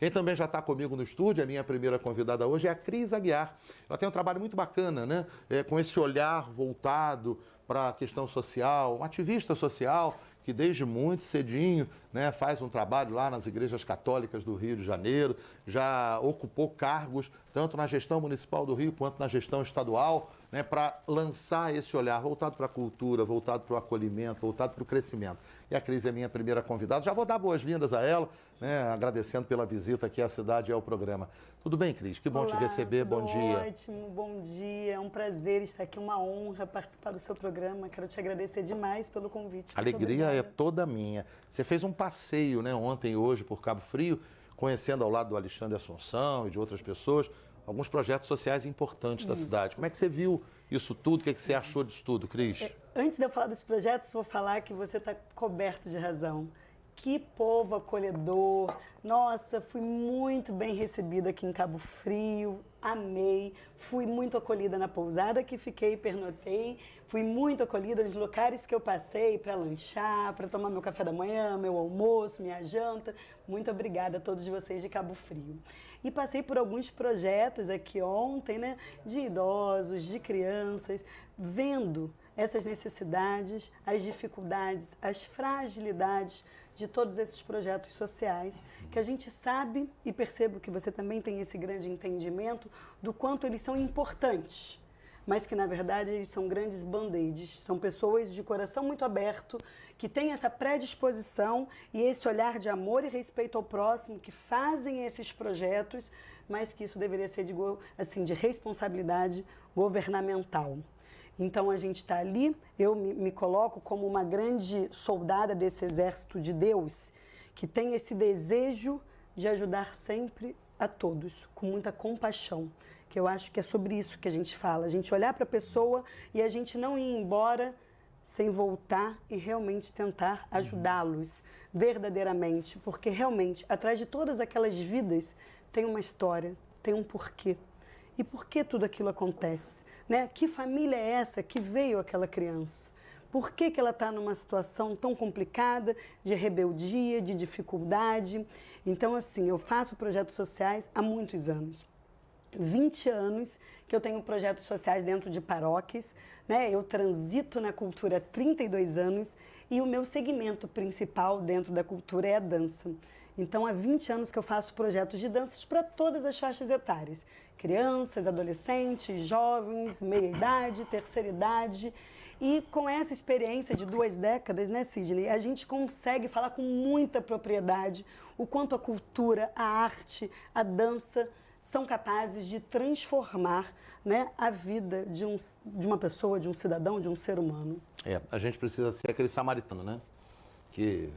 Quem também já está comigo no estúdio, a minha primeira convidada hoje é a Cris Aguiar. Ela tem um trabalho muito bacana, né? Com esse olhar voltado para a questão social, uma ativista social que desde muito cedinho, né, faz um trabalho lá nas igrejas católicas do Rio de Janeiro, já ocupou cargos tanto na gestão municipal do Rio quanto na gestão estadual, né, para lançar esse olhar voltado para a cultura, voltado para o acolhimento, voltado para o crescimento. E a Cris é minha primeira convidada. Já vou dar boas-vindas a ela, né, agradecendo pela visita aqui à cidade e ao programa. Tudo bem, Cris? Que bom Olá, te receber. Bom dia. Ótimo, bom dia. É um prazer estar aqui, uma honra participar do seu programa. Quero te agradecer demais pelo convite. A alegria é toda minha. Você fez um passeio, né, ontem e hoje por Cabo Frio, conhecendo ao lado do Alexandre Assunção e de outras pessoas, alguns projetos sociais importantes da cidade. Como é que você viu isso tudo? O que você achou disso tudo, Cris? Antes de eu falar dos projetos, vou falar que você está coberto de razão. Que povo acolhedor. Nossa, fui muito bem recebida aqui em Cabo Frio, amei. Fui muito acolhida na pousada que fiquei e pernotei. Fui muito acolhida nos locais que eu passei para lanchar, para tomar meu café da manhã, meu almoço, minha janta. Muito obrigada a todos vocês de Cabo Frio. E passei por alguns projetos aqui ontem, né, de idosos, de crianças, vendo essas necessidades, as dificuldades, as fragilidades de todos esses projetos sociais, que a gente sabe e percebo que você também tem esse grande entendimento do quanto eles são importantes, mas que na verdade eles são grandes band-aids, são pessoas de coração muito aberto, que têm essa predisposição e esse olhar de amor e respeito ao próximo, que fazem esses projetos, mas que isso deveria ser de responsabilidade governamental. Então a gente está ali, eu me coloco como uma grande soldada desse exército de Deus, que tem esse desejo de ajudar sempre a todos, com muita compaixão, que eu acho que é sobre isso que a gente fala, a gente olhar para a pessoa e a gente não ir embora sem voltar e realmente tentar ajudá-los verdadeiramente, porque realmente atrás de todas aquelas vidas tem uma história, tem um porquê. E por que tudo aquilo acontece? Né? Que família é essa que veio aquela criança? Por que ela está numa situação tão complicada, de rebeldia, de dificuldade? Então, assim, eu faço projetos sociais há muitos anos. 20 anos que eu tenho projetos sociais dentro de paróquias, né? Eu transito na cultura há 32 anos e o meu segmento principal dentro da cultura é a dança. Então, há 20 anos que eu faço projetos de danças para todas as faixas etárias. Crianças, adolescentes, jovens, meia-idade, terceira idade. E com essa experiência de 2 décadas, né, Sidney, a gente consegue falar com muita propriedade o quanto a cultura, a arte, a dança são capazes de transformar, né, a vida de uma pessoa, de um cidadão, de um ser humano. A gente precisa ser aquele samaritano, né? Que,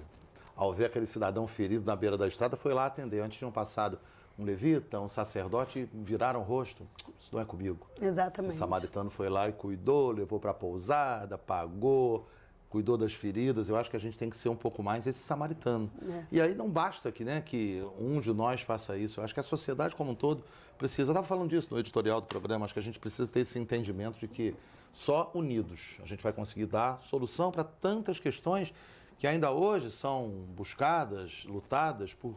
ao ver aquele cidadão ferido na beira da estrada, foi lá atender. Antes tinham passado um levita, um sacerdote, e viraram o rosto. Isso não é comigo. Exatamente. O samaritano foi lá e cuidou, levou para a pousada, pagou, cuidou das feridas. Eu acho que a gente tem que ser um pouco mais esse samaritano. E aí não basta que um de nós faça isso. Eu acho que a sociedade como um todo precisa. Eu estava falando disso no editorial do programa. Acho que a gente precisa ter esse entendimento de que só unidos a gente vai conseguir dar solução para tantas questões que ainda hoje são buscadas, lutadas por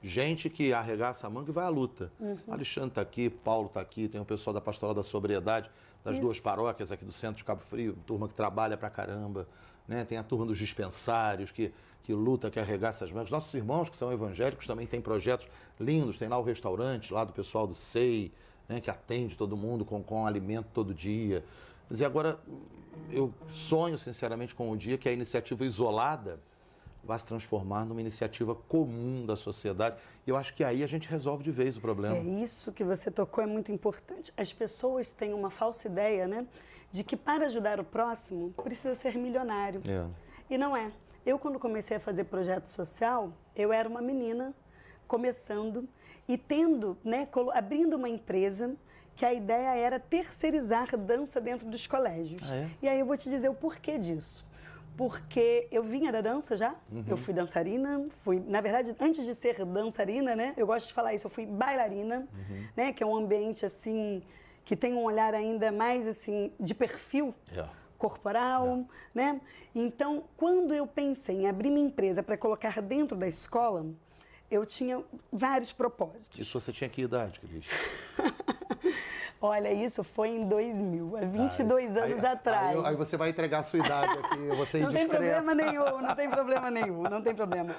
gente que arregaça a manga e vai à luta. Alexandre está aqui, Paulo está aqui, tem o pessoal da Pastoral da Sobriedade, das duas paróquias aqui do centro de Cabo Frio, turma que trabalha pra caramba, né? Tem a turma dos dispensários, que luta, que arregaça as mangas. Nossos irmãos que são evangélicos também têm projetos lindos, tem lá o restaurante, lá do pessoal do SEI, né? Que atende todo mundo com alimento todo dia. E agora, eu sonho sinceramente com o dia que a iniciativa isolada vai se transformar numa iniciativa comum da sociedade. E eu acho que aí a gente resolve de vez o problema. É isso que você tocou, é muito importante. As pessoas têm uma falsa ideia, né, de que para ajudar o próximo precisa ser milionário. E não é. Eu, quando comecei a fazer projeto social, eu era uma menina começando e tendo, né, abrindo uma empresa que a ideia era terceirizar dança dentro dos colégios. E aí eu vou te dizer o porquê disso. Porque eu vinha da dança já, eu fui dançarina, na verdade, antes de ser dançarina, né, eu gosto de falar isso, eu fui bailarina, né, que é um ambiente, assim, que tem um olhar ainda mais, assim, de perfil corporal, né? Então, quando eu pensei em abrir minha empresa para colocar dentro da escola, eu tinha vários propósitos. Isso você tinha que idade, Cris? Olha, isso foi em 2000, há 22 anos atrás. Aí você vai entregar a sua idade aqui, eu vou ser indiscreto. Não tem problema nenhum, não tem problema nenhum, não tem problema.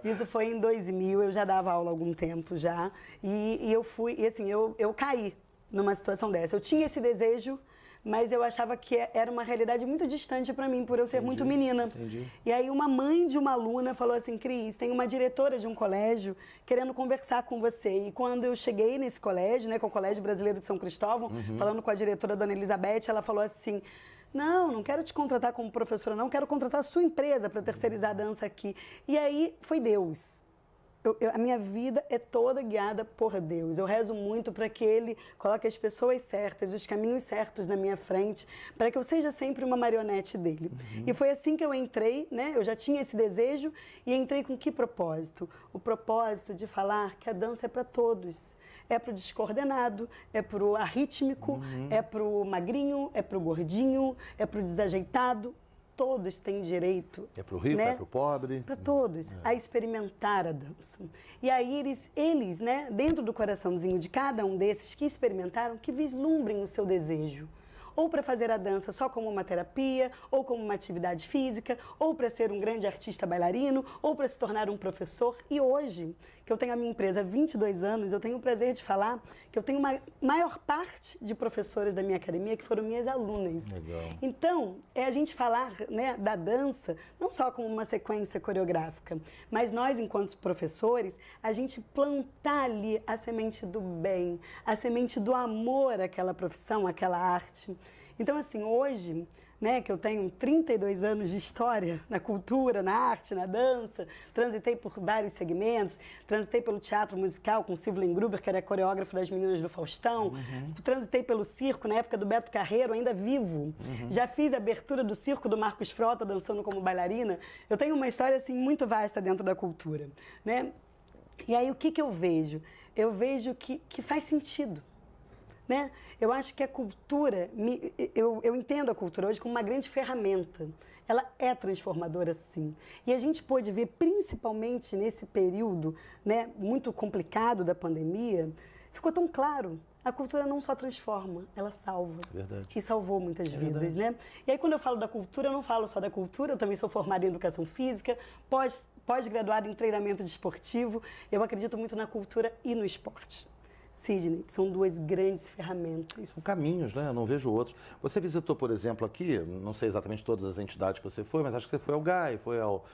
Isso foi em 2000, eu já dava aula há algum tempo já, e eu fui, e assim, eu caí numa situação dessa. Eu tinha esse desejo, mas eu achava que era uma realidade muito distante para mim, por eu ser muito menina. Entendi. E aí uma mãe de uma aluna falou assim, Cris, tem uma diretora de um colégio querendo conversar com você. E quando eu cheguei nesse colégio, né, com o Colégio Brasileiro de São Cristóvão, falando com a diretora, dona Elizabeth, ela falou assim, não quero te contratar como professora, não, quero contratar a sua empresa para terceirizar a dança aqui. E aí foi Deus. A minha vida é toda guiada por Deus. Eu rezo muito para que Ele coloque as pessoas certas, os caminhos certos na minha frente, para que eu seja sempre uma marionete dele. E foi assim que eu entrei, né? Eu já tinha esse desejo e entrei com que propósito? O propósito de falar que a dança é para todos. É para o descoordenado, é para o arrítmico, é para o magrinho, é para o gordinho, é para o desajeitado. Todos têm direito. É para o rico, né? É para o pobre. Para todos, a experimentar a dança. E aí eles, né, dentro do coraçãozinho de cada um desses que experimentaram, que vislumbrem o seu desejo. Ou para fazer a dança só como uma terapia, ou como uma atividade física, ou para ser um grande artista bailarino, ou para se tornar um professor. E hoje, que eu tenho a minha empresa há 22 anos, eu tenho o prazer de falar que eu tenho uma maior parte de professores da minha academia que foram minhas alunas. Legal. Então, é a gente falar, né, da dança, não só como uma sequência coreográfica, mas nós, enquanto professores, a gente plantar ali a semente do bem, a semente do amor àquela profissão, àquela arte. Então, assim, hoje, né, que eu tenho 32 anos de história na cultura, na arte, na dança, transitei por vários segmentos, transitei pelo teatro musical com Silvia Gruber, que era coreógrafo das Meninas do Faustão, transitei pelo circo na época do Beto Carreiro, ainda vivo, já fiz a abertura do circo do Marcos Frota, dançando como bailarina. Eu tenho uma história, assim, muito vasta dentro da cultura, né? E aí, o que eu vejo? Eu vejo que faz sentido. Né? Eu acho que a cultura, eu entendo a cultura hoje como uma grande ferramenta. Ela é transformadora, sim. E a gente pôde ver, principalmente nesse período, né, muito complicado da pandemia, ficou tão claro. A cultura não só transforma, ela salva. Verdade. E salvou muitas vidas, né? E aí, quando eu falo da cultura, eu não falo só da cultura, eu também sou formada em educação física, pós-graduada em treinamento desportivo. Eu acredito muito na cultura e no esporte. Sidney, são duas grandes ferramentas. São caminhos, né? Eu não vejo outros. Você visitou, por exemplo, aqui, não sei exatamente todas as entidades que você foi, mas acho que você foi ao GAI, foi ao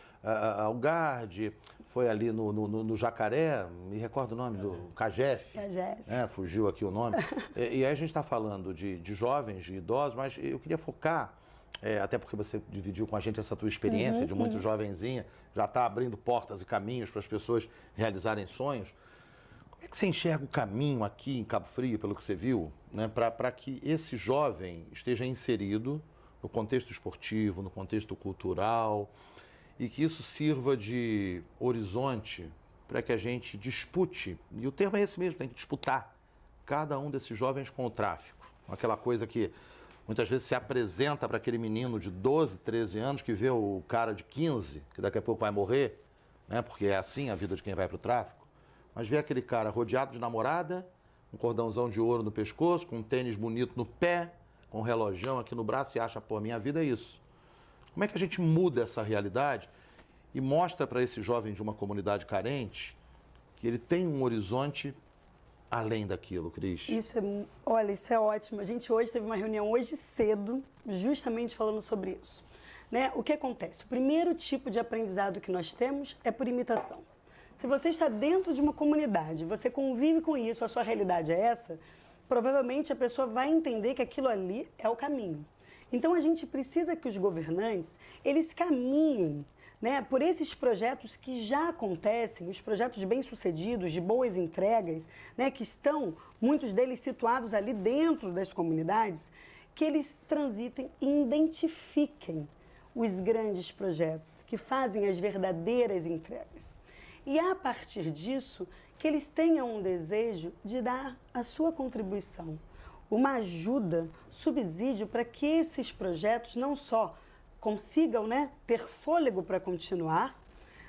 GARD, foi ali no Jacaré, me recordo o nome, do CAGEF. CAGEF. Fugiu aqui o nome. E aí a gente está falando de jovens, de idosos, mas eu queria focar, até porque você dividiu com a gente essa tua experiência de muito jovenzinha, já está abrindo portas e caminhos para as pessoas realizarem sonhos. Como é que você enxerga o caminho aqui em Cabo Frio, pelo que você viu, né, para que esse jovem esteja inserido no contexto esportivo, no contexto cultural, e que isso sirva de horizonte para que a gente dispute, e o termo é esse mesmo, tem que disputar cada um desses jovens com o tráfico. Aquela coisa que muitas vezes se apresenta para aquele menino de 12, 13 anos que vê o cara de 15, que daqui a pouco vai morrer, né, porque é assim a vida de quem vai para o tráfico. Mas vê aquele cara rodeado de namorada, um cordãozão de ouro no pescoço, com um tênis bonito no pé, com um relojão aqui no braço e acha, pô, minha vida é isso. Como é que a gente muda essa realidade e mostra para esse jovem de uma comunidade carente que ele tem um horizonte além daquilo, Cris? Olha, isso é ótimo. A gente hoje teve uma reunião hoje cedo, justamente falando sobre isso. Né? O que acontece? O primeiro tipo de aprendizado que nós temos é por imitação. Se você está dentro de uma comunidade, você convive com isso, a sua realidade é essa, provavelmente a pessoa vai entender que aquilo ali é o caminho. Então, a gente precisa que os governantes, eles caminhem, né, por esses projetos que já acontecem, os projetos bem-sucedidos, de boas entregas, né, que estão, muitos deles situados ali dentro das comunidades, que eles transitem e identifiquem os grandes projetos, que fazem as verdadeiras entregas. E a partir disso, que eles tenham um desejo de dar a sua contribuição, uma ajuda, subsídio para que esses projetos não só consigam, né, ter fôlego para continuar,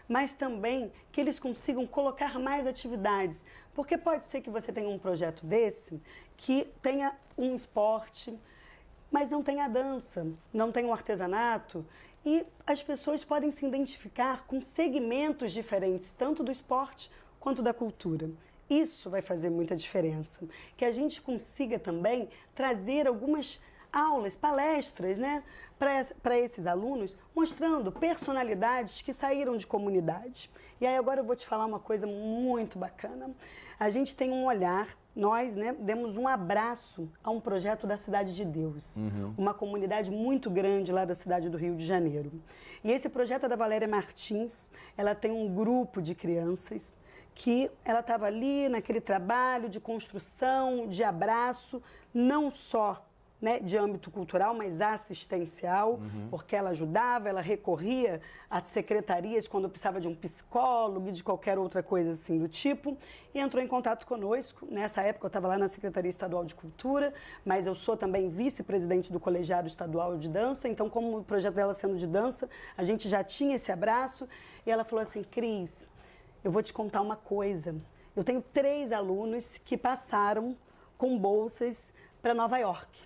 mas também que eles consigam colocar mais atividades. Porque pode ser que você tenha um projeto desse que tenha um esporte, mas não tenha a dança, não tenha o artesanato, e as pessoas podem se identificar com segmentos diferentes, tanto do esporte quanto da cultura. Isso vai fazer muita diferença. Que a gente consiga também trazer algumas aulas, palestras, né, para esses alunos, mostrando personalidades que saíram de comunidade. E aí agora eu vou te falar uma coisa muito bacana. A gente tem um olhar, nós, né, demos um abraço a um projeto da Cidade de Deus, uma comunidade muito grande lá da cidade do Rio de Janeiro. E esse projeto é da Valéria Martins, ela tem um grupo de crianças que ela estava ali naquele trabalho de construção, de abraço, não só, né, de âmbito cultural, mas assistencial, porque ela ajudava, ela recorria às secretarias quando precisava de um psicólogo e de qualquer outra coisa assim do tipo, e entrou em contato conosco. Nessa época eu estava lá na Secretaria Estadual de Cultura, mas eu sou também vice-presidente do Colegiado Estadual de Dança, então como o projeto dela sendo de dança, a gente já tinha esse abraço, e ela falou assim: Cris, eu vou te contar uma coisa, eu tenho 3 alunos que passaram com bolsas para Nova York.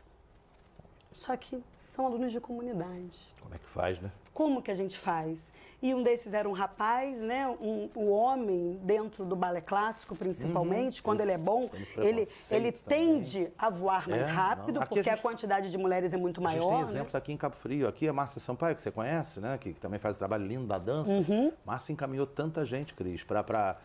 Só que são alunos de comunidade. Como é que faz, né? Como que a gente faz? E um desses era um rapaz, né? O homem dentro do balé clássico, principalmente, quando ele é bom, ele tende a voar mais rápido, porque a quantidade de mulheres é muito maior. A gente tem exemplos aqui em Cabo Frio. Aqui a Márcia Sampaio, que você conhece, né? Que também faz um trabalho lindo da dança. Márcia encaminhou tanta gente, Cris, para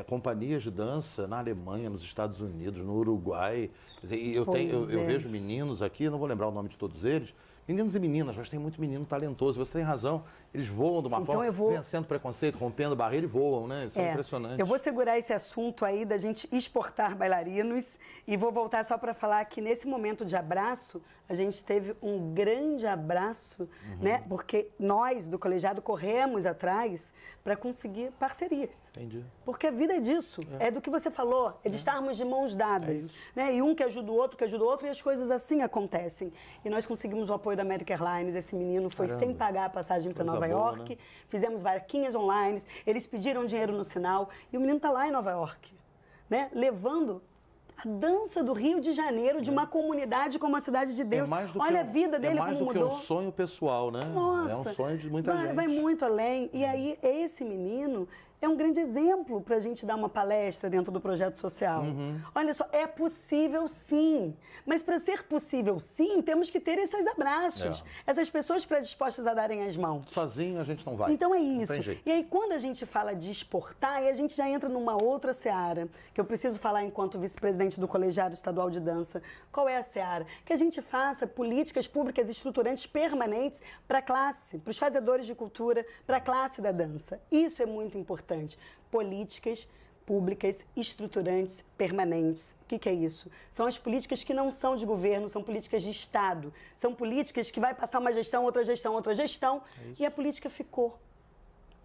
companhias de dança na Alemanha, nos Estados Unidos, no Uruguai. Quer dizer, eu vejo meninos aqui, não vou lembrar o nome de todos eles, meninos e meninas, mas tem muito menino talentoso. Você tem razão, eles voam de uma forma, vencendo preconceito, rompendo barreira e voam, né? Isso é impressionante. Eu vou segurar esse assunto aí da gente exportar bailarinos e vou voltar só para falar que nesse momento de abraço, a gente teve um grande abraço, né? Porque nós, do colegiado, corremos atrás para conseguir parcerias. Entendi. Porque a vida é disso, é do que você falou, é de estarmos de mãos dadas, né? E um que ajuda o outro, e as coisas assim acontecem. E nós conseguimos o apoio da American Airlines, esse menino foi sem pagar a passagem para Nova York, né? Fizemos vaquinhas online, eles pediram dinheiro no sinal, e o menino está lá em Nova York, né? Levando a dança do Rio de Janeiro, de uma comunidade como a Cidade de Deus. Olha a vida dele como mudou. É mais do que um sonho pessoal, né? Nossa, é um sonho de muita gente. Vai muito além. E aí, esse menino é um grande exemplo para a gente dar uma palestra dentro do projeto social. Olha só, é possível sim. Mas para ser possível sim, temos que ter esses abraços. Essas pessoas predispostas a darem as mãos. Sozinho a gente não vai. Então é isso. Não tem jeito. E aí quando a gente fala de exportar, aí a gente já entra numa outra seara, que eu preciso falar enquanto vice-presidente do Colegiado Estadual de Dança. Qual é a seara? Que a gente faça políticas públicas estruturantes permanentes para a classe, para os fazedores de cultura, para a classe da dança. Isso é muito importante. Políticas públicas estruturantes permanentes. O que é isso? São as políticas que não são de governo, são políticas de Estado. São políticas que vai passar uma gestão, outra gestão, e a política ficou.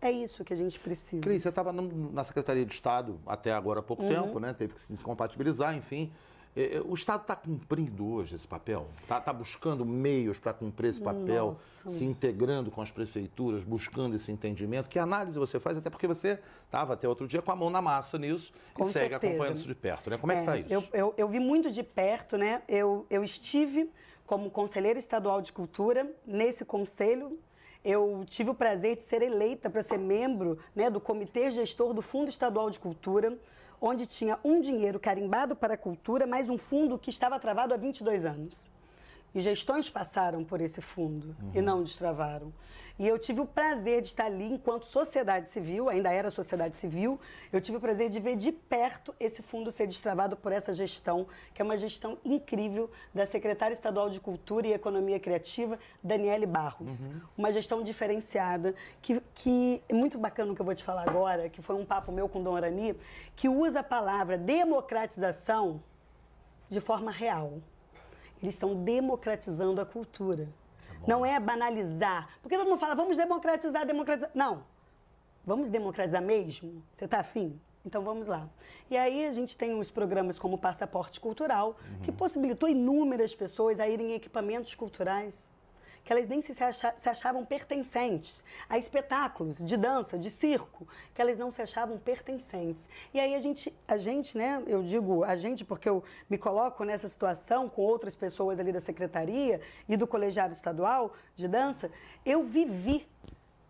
É isso que a gente precisa. Cris, você estava na Secretaria de Estado até agora há pouco tempo, né? Teve que se descompatibilizar, enfim. O Estado está cumprindo hoje esse papel? Está buscando meios para cumprir esse papel, se integrando com as prefeituras, buscando esse entendimento? Que análise você faz? Até porque você estava até outro dia com a mão na massa nisso e segue acompanhando isso de perto, né? Como é que está isso? Eu vi muito de perto, né? Eu estive como conselheira estadual de cultura nesse conselho. Eu tive o prazer de ser eleita para ser membro, né, do Comitê Gestor do Fundo Estadual de Cultura, onde tinha um dinheiro carimbado para a cultura, mais um fundo que estava travado há 22 anos. E gestões passaram por esse fundo e não destravaram. E eu tive o prazer de estar ali enquanto sociedade civil, ainda era sociedade civil, eu tive o prazer de ver de perto esse fundo ser destravado por essa gestão, que é uma gestão incrível da secretária estadual de Cultura e Economia Criativa, Daniele Barros. Uma gestão diferenciada, que é muito bacana o que eu vou te falar agora, que foi um papo meu com o Dom Arani, que usa a palavra democratização de forma real. Eles estão democratizando a cultura. Não é banalizar. Porque todo mundo fala, vamos democratizar. Não. Vamos democratizar mesmo? Você está afim? Então vamos lá. E aí a gente tem uns programas como o Passaporte Cultural, que possibilitou inúmeras pessoas a irem em equipamentos culturais. que elas nem se achavam pertencentes a espetáculos de dança, de circo, que elas não se achavam pertencentes. E aí a gente, né, eu digo a gente porque eu me coloco nessa situação com outras pessoas ali da secretaria e do colegiado estadual de dança, eu vivi,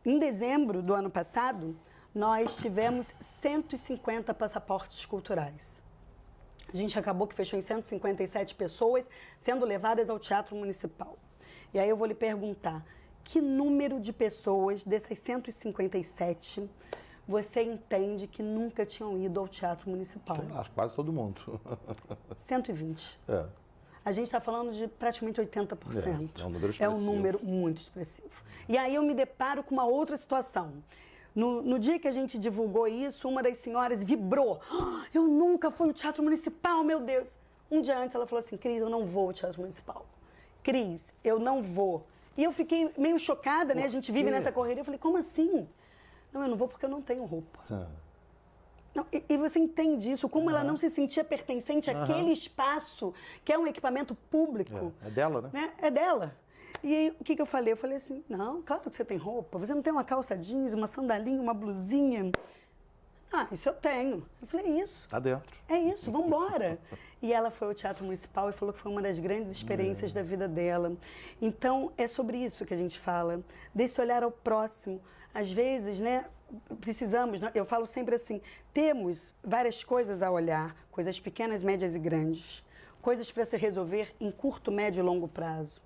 em dezembro do ano passado, nós tivemos 150 passaportes culturais. A gente acabou que fechou em 157 pessoas sendo levadas ao Teatro Municipal. E aí eu vou lhe perguntar, que número de pessoas dessas 157 você entende que nunca tinham ido ao Teatro Municipal? Sei lá, acho que quase todo mundo. 120. É. A gente está falando de praticamente 80%. É um número expressivo. É um número muito expressivo. E aí eu me deparo com uma outra situação. No dia que a gente divulgou isso, uma das senhoras vibrou. "Ah, eu nunca fui no Teatro Municipal, meu Deus." Um dia antes ela falou assim, Cris, eu não vou ao Teatro Municipal. Cris, eu não vou. E eu fiquei meio chocada, né? A gente vive nessa correria. Eu falei, como assim? Não, eu não vou porque eu não tenho roupa. Não, e você entende isso, como ela não se sentia pertencente àquele espaço, que é um equipamento público. É dela, né? É dela. E aí, o que eu falei? Eu falei assim, não, claro que você tem roupa. Você não tem uma calça jeans, uma sandalinha, uma blusinha? Ah, isso eu tenho. Eu falei, é isso. Tá dentro. É isso, vamos embora. E ela foi ao Teatro Municipal e falou que foi uma das grandes experiências da vida dela. Então, é sobre isso que a gente fala, desse olhar ao próximo. Às vezes, né, precisamos, eu falo sempre assim, temos várias coisas a olhar, coisas pequenas, médias e grandes, coisas para se resolver em curto, médio e longo prazo.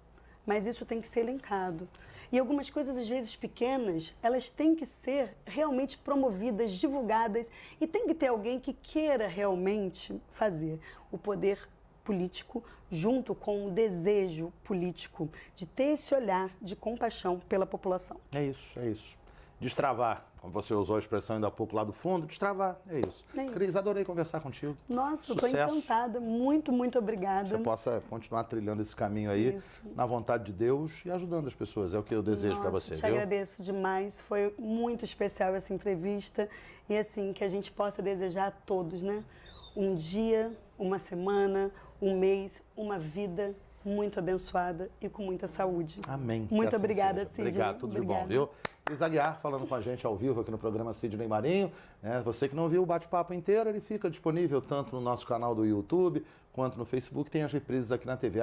Mas isso tem que ser elencado. E algumas coisas, às vezes pequenas, elas têm que ser realmente promovidas, divulgadas, e tem que ter alguém que queira realmente fazer. O poder político junto com o desejo político de ter esse olhar de compaixão pela população. É isso, é isso. Destravar, como você usou a expressão ainda há pouco lá do fundo, destravar, é isso. É isso. Cris, adorei conversar contigo. Nossa, eu estou encantada. Muito, muito obrigada. Você possa continuar trilhando esse caminho aí, na vontade de Deus e ajudando as pessoas. É o que eu desejo para você, te viu? agradeço demais. Foi muito especial essa entrevista. E assim, que a gente possa desejar a todos, né? Um dia, uma semana, um mês, uma vida muito abençoada e com muita saúde. Amém. Muito obrigada, Sidney. Obrigado, tudo de bom, viu? Cris Aguiar falando com a gente ao vivo aqui no programa Sidney Marinho. Você que não viu o bate-papo inteiro, ele fica disponível tanto no nosso canal do YouTube quanto no Facebook. Tem as reprises aqui na TV.